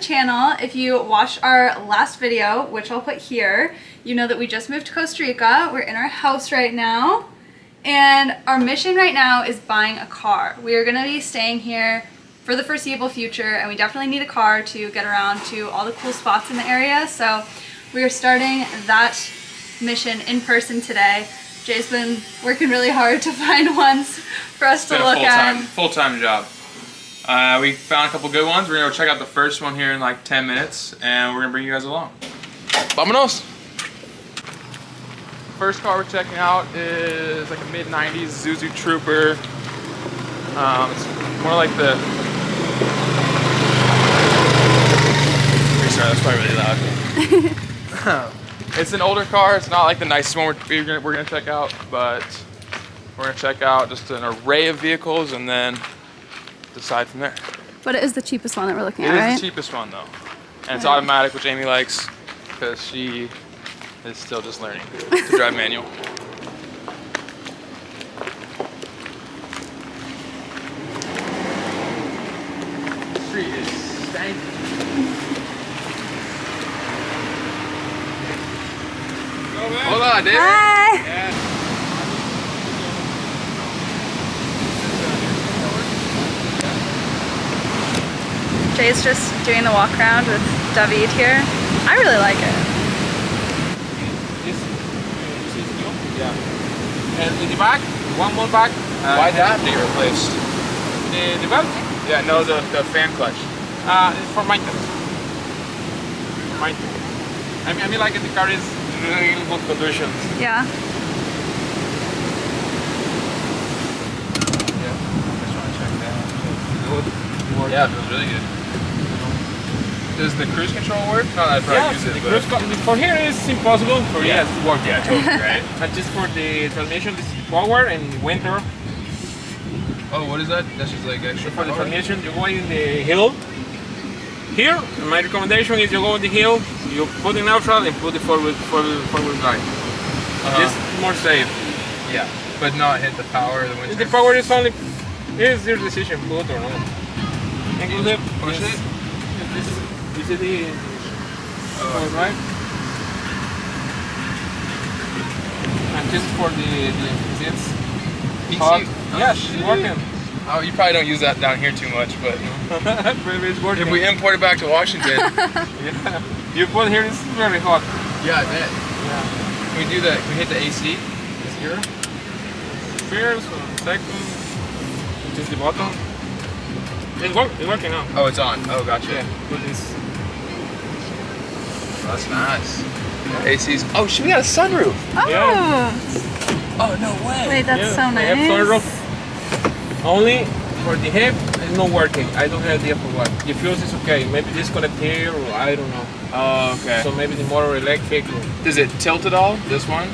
channel, if you watched our last video, which I'll put here, you know that we just moved to Costa Rica. We're in our house right now, and our mission right now is buying a car. We are gonna be staying here for the foreseeable future, and we definitely need a car to get around to all the cool spots in the area. So we are starting that mission in person today. Jay's been working really hard to find ones for us to look at. Full-time job. We found a couple good ones. We're gonna go check out the first one here in like 10 minutes, and we're gonna bring you guys along. Vámonos! First car we're checking out is like a mid-90s Zuzu Trooper. It's more like the... Sorry, that's probably really loud. It's an older car. It's not like the nicest one we're gonna check out, but we're gonna check out just an array of vehicles and then decide from there. But it is the cheapest one that we're looking at, right? It is the cheapest one though, and it's automatic, which Amy likes because she is still just learning to drive manual. The street is stanky. Hola, David. Hi. Yeah. Jay's just doing the walk around with David here. I really like it. This is new. Yeah. And in the back, one more back. Why that be replaced? The belt? Yeah, no, the fan clutch. It's for maintenance. For maintenance. I mean, like the car is really in good conditions. Yeah. Yeah, I just want to check that. Good. Yeah, it feels really good. Does the cruise control work? No, I'd probably use it. The cruise for here is impossible. For Yeah. yes, it works. Yeah, totally, right? And just for the transmission, this is power and winter. Oh, what is that? That's just like extra For the power? transmission, you go in the hill. Here, my recommendation is you go in the hill, you put in neutral and put the four-wheel drive. It's more safe. Yeah, but not hit the power of the winter. The power is only, it's your decision, put or not. Inclusive, push it? This is the power drive. And just for the seats. Heat? Yes, it's working. Oh, you probably don't use that down here too much, but It's working. if we import it back to Washington, Yeah. You put here, it's very hot. yeah, I bet. Yeah. Can we do that? Can we hit the AC? This here? First, second, which is the bottom. It's working now. Oh, it's on. Oh, gotcha. Yeah, put this. That's nice. AC's. Oh, shit, we got a sunroof. Oh. Yeah. Oh, no way. Wait, that's so I have nice. sunroof. Only for the hip, it's not working. I don't have the upper one. The fuse is okay. Maybe disconnect here, or I don't know. Oh, okay. So maybe the motor electric. Does it tilt at all? This one?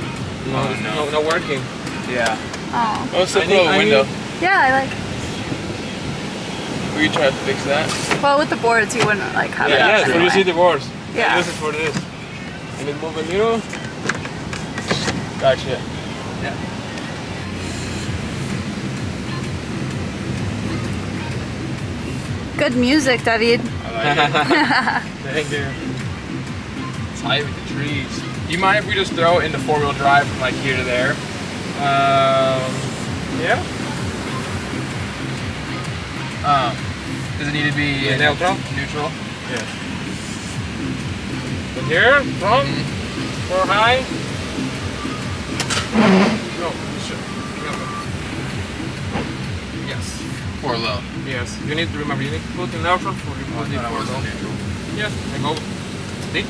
No, Oh, it's no. not working. Yeah. Oh. Oh, so I blow need- a I window. Yeah, I like. We try to fix that. Well, with the boards, you wouldn't like have it. Yeah, up so you anyway. see the boards. Yeah. I use it for this. And it move a little. Gotcha. Yeah. Good music, David. I like it. Thank you. It's high with the trees. Do you mind if we just throw it into four-wheel drive from like here to there? Yeah. Does it need to be in Neutral? Neutral. Yes. But here, from, for high. No, sure. Yes. For low. Yes, you need to remember, you need to put in neutral for you put it for low. Neutral. Yes, and go. See?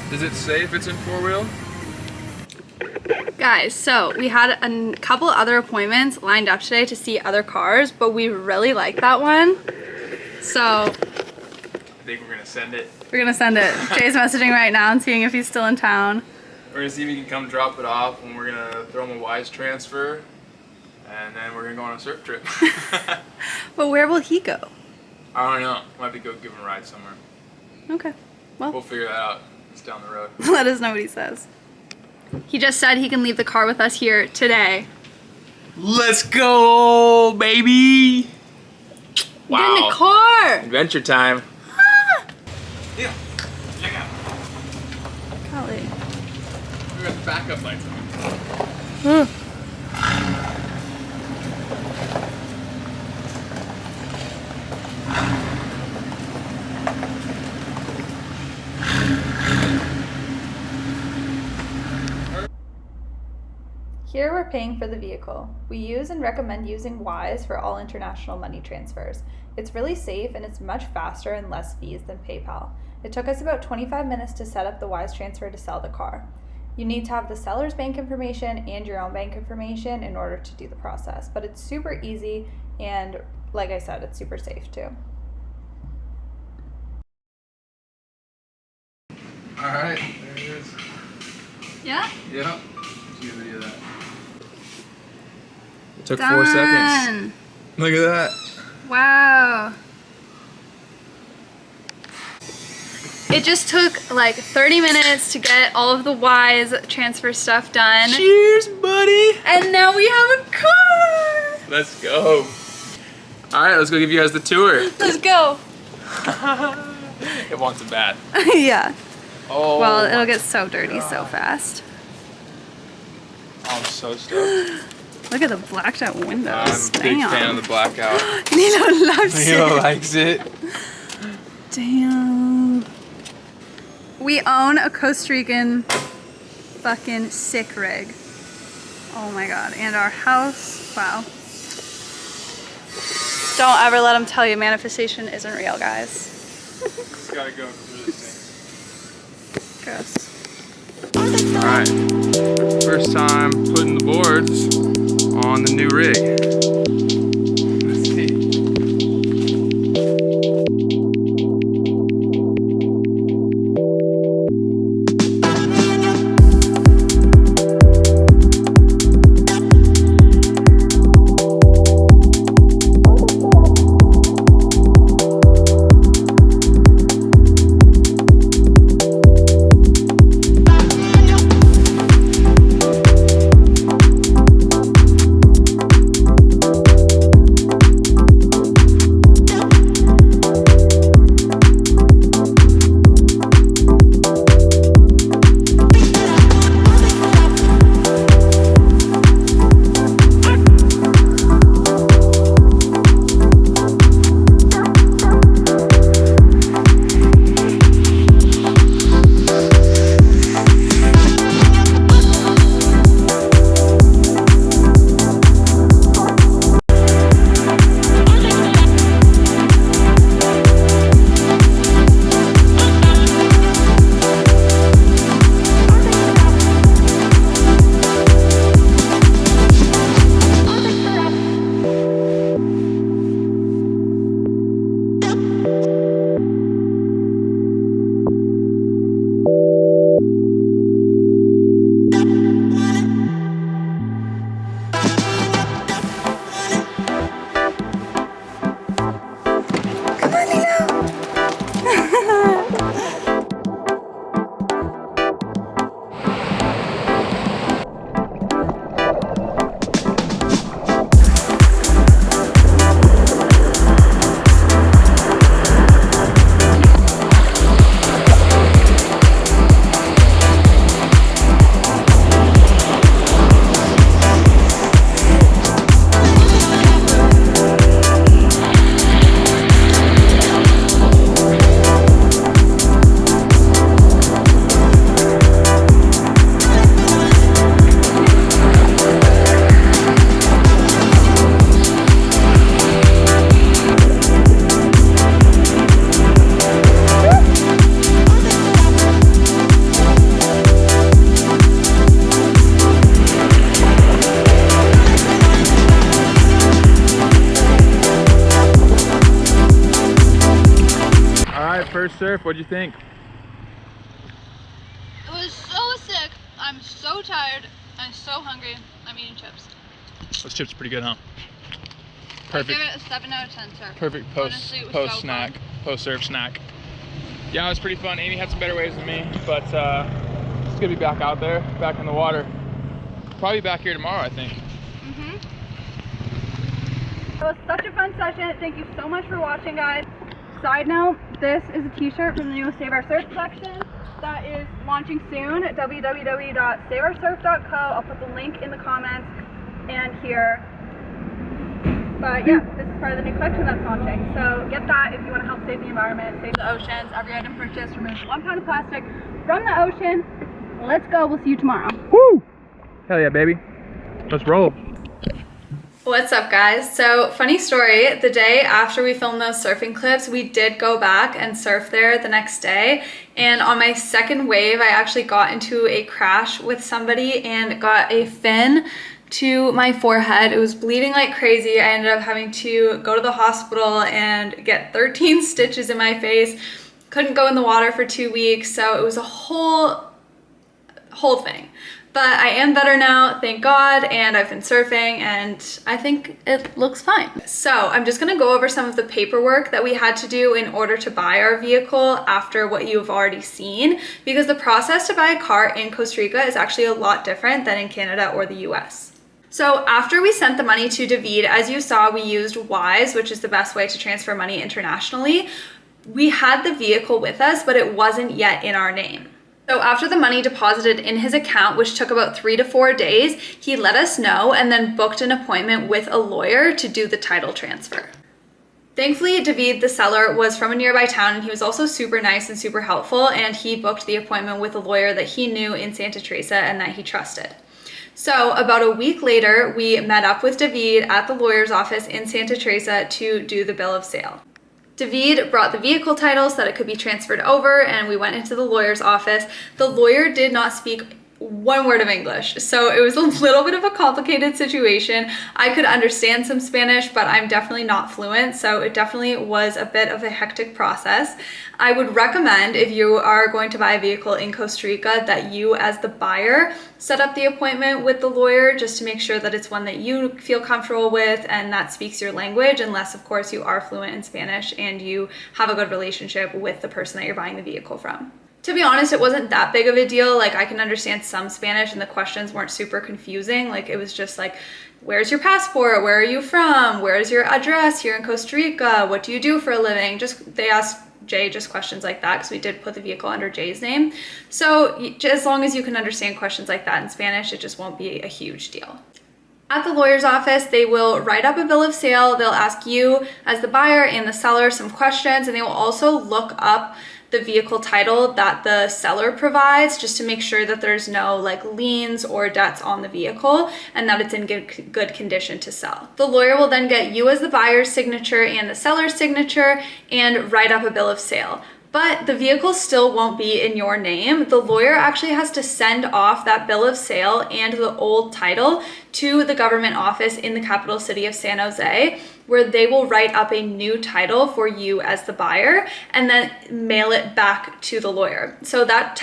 Does it say if it's in four-wheel? Guys, so we had a couple other appointments lined up today to see other cars, but we really like that one. So I think we're gonna send it. we're gonna send it. Jay's messaging right now and seeing if he's still in town. We're gonna see if he can come drop it off, and we're gonna throw him a Wise transfer, and then we're gonna go on a surf trip. But where will he go? I don't know. Might be go give him a ride somewhere. Okay, We'll well, figure that out. It's down the road. let us know what he says. He just said he can leave the car with us here today. Let's go, baby! Get in the car! Adventure time. Ah! Yeah. Check out. Golly. We got the backup lights on. Here we're paying for the vehicle. We use and recommend using Wise for all international money transfers. It's really safe and it's much faster and less fees than PayPal. It took us about 25 minutes to set up the Wise transfer to sell the car. You need to have the seller's bank information and your own bank information in order to do the process, but it's super easy and like I said, it's super safe too. Alright, there it is. Yeah? Yep. See a video of that. It took Done. 4 seconds. Look at that. Wow. It just took like 30 minutes to get all of the Wise transfer stuff done. Cheers, buddy. And now we have a car. Let's go. Alright, let's go give you guys the tour. Let's go. It wants it bad. Yeah. Oh. Well, it'll get so dirty so fast. Oh, I'm so stoked. Look at the blacked out windows. I'm a big fan of the blackout. Nino loves Leo it. likes it. Damn. We own a Costa Rican fucking sick rig. Oh my god. And our house, wow. Don't ever let them tell you manifestation isn't real, guys. Just gotta go through this thing. Gross. Alright. First time putting the boards on the new rig. Let's see. that first surf. What'd you think? It was so sick. I'm so tired. I'm so hungry. I'm eating chips. Those chips are pretty good, huh? Perfect. I give it a 7 out of 10, sir. Perfect post snack, post surf snack. Yeah, it was pretty fun. Amy had some better waves than me, but it's gonna be back out there, back in the water. Probably back here tomorrow, I think. It was such a fun session. Thank you so much for watching, guys. Side note, this is a t-shirt from the new Save Our Surf collection that is launching soon at www.saveoursurf.co. I'll put the link in the comments and here. But yeah, this is part of the new collection that's launching. So get that if you want to help save the environment, save the oceans. Every item purchased removes 1 pound of plastic from the ocean. Let's go. We'll see you tomorrow. Woo! Hell yeah, baby. Let's roll. What's up, guys? So funny story, the day after we filmed those surfing clips, we did go back and surf there the next day, and on my second wave I actually got into a crash with somebody and got a fin to my forehead. It was bleeding like crazy. I ended up having to go to the hospital and get 13 stitches in my face. Couldn't go in the water for 2 weeks, so it was a whole thing. But I am better now, thank God, and I've been surfing and I think it looks fine. So I'm just gonna go over some of the paperwork that we had to do in order to buy our vehicle after what you've already seen, because the process to buy a car in Costa Rica is actually a lot different than in Canada or the US. So after we sent the money to David, as you saw, we used Wise, which is the best way to transfer money internationally. We had the vehicle with us, but it wasn't yet in our name. So after the money deposited in his account, which took about 3 to 4 days, he let us know and then booked an appointment with a lawyer to do the title transfer. Thankfully, David, the seller, was from a nearby town and he was also super nice and super helpful, and he booked the appointment with a lawyer that he knew in Santa Teresa and that he trusted. So about a week later, we met up with David at the lawyer's office in Santa Teresa to do the bill of sale. David brought the vehicle title so that it could be transferred over, and we went into the lawyer's office. The lawyer did not speak 1 word of English, so it was a little bit of a complicated situation. I could understand some Spanish, but I'm definitely not fluent, so it definitely was a bit of a hectic process. I would recommend, if you are going to buy a vehicle in Costa Rica, that you as the buyer set up the appointment with the lawyer just to make sure that it's one that you feel comfortable with and that speaks your language, unless of course you are fluent in Spanish and you have a good relationship with the person that you're buying the vehicle from. To be honest, it wasn't that big of a deal. Like, I can understand some Spanish and the questions weren't super confusing. Like, it was just like, where's your passport? Where are you from? Where's your address here in Costa Rica? What do you do for a living? They asked Jay just questions like that because we did put the vehicle under Jay's name. So as long as you can understand questions like that in Spanish, it just won't be a huge deal. At the lawyer's office, they will write up a bill of sale. They'll ask you as the buyer and the seller some questions, and they will also look up the vehicle title that the seller provides just to make sure that there's no like liens or debts on the vehicle and that it's in good condition to sell. The lawyer will then get you as the buyer's signature and the seller's signature and write up a bill of sale. But the vehicle still won't be in your name. The lawyer actually has to send off that bill of sale and the old title to the government office in the capital city of San Jose, where they will write up a new title for you as the buyer and then mail it back to the lawyer. So that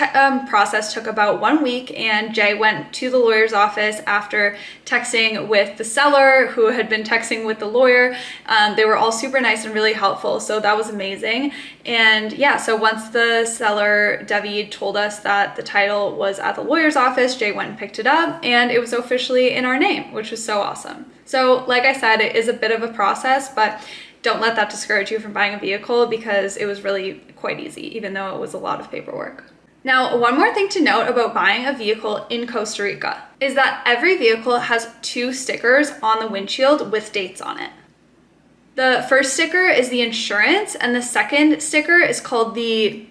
process took about 1 week, and Jay went to the lawyer's office after texting with the seller who had been texting with the lawyer. They were all super nice and really helpful, so that was amazing. And yeah, so once the seller, David, told us that the title was at the lawyer's office, Jay went and picked it up, and it was officially in our name, which was so awesome. So like I said, it is a bit of a process, but don't let that discourage you from buying a vehicle because it was really quite easy, even though it was a lot of paperwork. Now, one more thing to note about buying a vehicle in Costa Rica is that every vehicle has 2 stickers on the windshield with dates on it. The first sticker is the insurance, and the second sticker is called the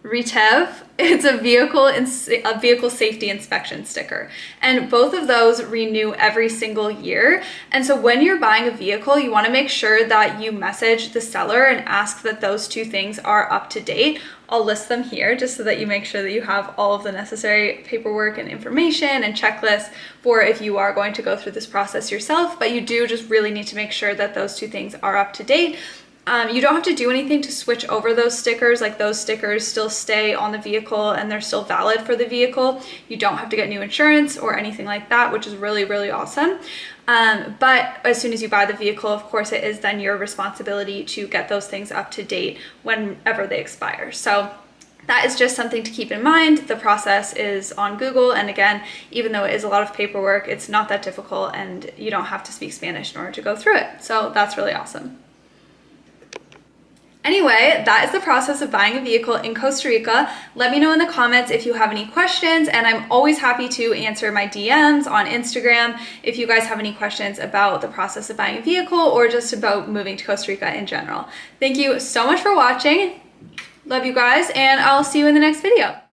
RETEV. It's a vehicle safety inspection sticker, and both of those renew every single year. And so when you're buying a vehicle, you want to make sure that you message the seller and ask that those 2 things are up to date. I'll list them here just so that you make sure that you have all of the necessary paperwork and information and checklists for if you are going to go through this process yourself, but you do just really need to make sure that those 2 things are up to date. You don't have to do anything to switch over those stickers. Like those stickers still stay on the vehicle and they're still valid for the vehicle. You don't have to get new insurance or anything like that, which is really, really awesome. But as soon as you buy the vehicle, of course, it is then your responsibility to get those things up to date whenever they expire. So that is just something to keep in mind. The process is on Google. And again, even though it is a lot of paperwork, it's not that difficult and you don't have to speak Spanish in order to go through it. So that's really awesome. Anyway, that is the process of buying a vehicle in Costa Rica. Let me know in the comments if you have any questions, and I'm always happy to answer my DMs on Instagram if you guys have any questions about the process of buying a vehicle or just about moving to Costa Rica in general. Thank you so much for watching. Love you guys, and I'll see you in the next video.